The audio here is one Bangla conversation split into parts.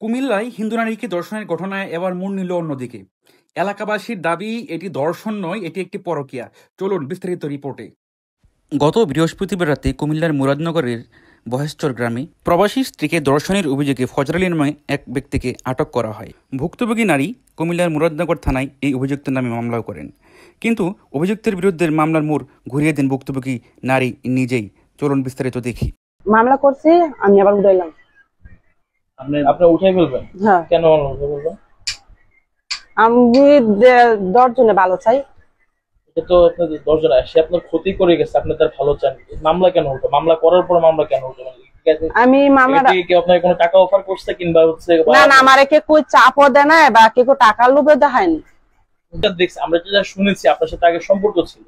কুমিল্লায় হিন্দু নারীকে ধর্ষণের ঘটনায় এবার মোড় নিল অন্যদিকে। এলাকাবাসীর দাবি এটি ধর্ষণ নয়, এটি একটি পরকীয়া। চলুন বিস্তারিত রিপোর্টে। গত বৃহস্পতিবার রাতে কুমিল্লার মুরাদনগরের বহেশচর গ্রামে প্রবাসী স্ত্রীকে ধর্ষণের অভিযোগে ফজর আলী নামে এক ব্যক্তিকে আটক করা হয়। ভুক্তভোগী নারী কুমিল্লার মুরাদনগর থানায় এই অভিযুক্তের নামে মামলাও করেন, কিন্তু অভিযুক্তের বিরুদ্ধে মামলার মোড় ঘুরিয়ে দেন ভুক্তভোগী নারী নিজেই। চলুন বিস্তারিত দেখি। মামলা করছি, আমি আবার উঠাইলাম। আপনি উঠাই ফেলবেন? হ্যাঁ। কেন উঠাই ফেলবেন? আমি 10 জনে ভালো চাই। এটা তো আপনার 10 জন সে আপনার ক্ষতি করে গেছে, আপনি তার ভালো চান, মামলা কেন উঠবে? মামলা করার পর মামলা কেন উঠবে? আমি মামলাটা কি আপনার কোনো টাকা অফার করছে কিংবা হচ্ছে না না, আমারে কে কই চাপও দেয় না বা কে কো টাকার লোভে দেখায়নি। এটা দেখছি, আমরা যেটা শুনেছি আপনার সাথে আগে সম্পর্ক ছিল,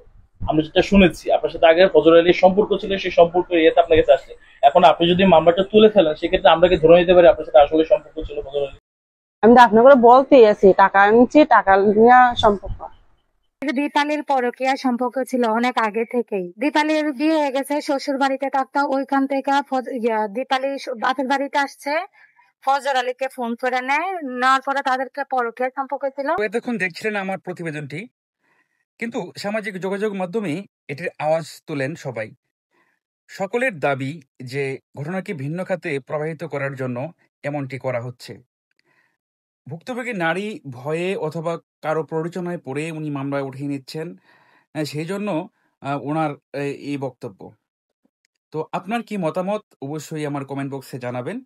আমরা যেটা শুনেছি আপনার সাথে আগে ফজর আলীর সম্পর্ক ছিল, সেই সম্পর্ক ইয়েতে আপনার কাছে আসছে। এখন আপনি যদি মামলাটা তুলে ফেলেন সেক্ষেত্রে আমরা কি ধরে নিতে পারি আপনার সাথে আসলে সম্পর্ক ছিল ফজর আলী? আমি তো আপনাকে বলতেই আছি, টাকা আনছি, টাকা নিয়ে সম্পর্ক। দীপালির পরকীয়া সম্পর্ক ছিল অনেক আগে থেকেই। দীপালির বিয়ে হয়ে গেছে, শ্বশুর বাড়িতে থাকতো, ওইখান থেকে দীপালি বাপের বাড়িতে আসছে, ফজর আলীকে ফোন করে নেওয়ার পরে তাদেরকে পরকীয়া সম্পর্ক ছিল। এতক্ষণ দেখছিলেন আমার প্রতিবেদনটি, কিন্তু সামাজিক যোগাযোগ মাধ্যমে এটির আওয়াজ তোলেন সবাই। সকলের দাবি যে ঘটনাকে ভিন্ন খাতে প্রবাহিত করার জন্য এমনটি করা হচ্ছে। ভুক্তভোগী নারী ভয়ে অথবা কারো প্ররোচনায় পড়ে উনি মামলা উঠিয়ে নিচ্ছেন, সেই জন্য ওনার এই বক্তব্য। তো আপনার কি মতামত অবশ্যই আমার কমেন্ট বক্সে জানাবেন।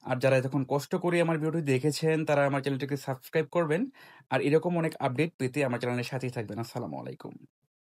আর যারা এতক্ষণ কষ্ট করে আমার ভিডিওটি দেখেছেন তারা আমার চ্যানেলটিকে সাবস্ক্রাইব করবেন, আর এরকম অনেক আপডেট পেতে আমার চ্যানেলের সাথেই থাকবেন। আসসালামু আলাইকুম।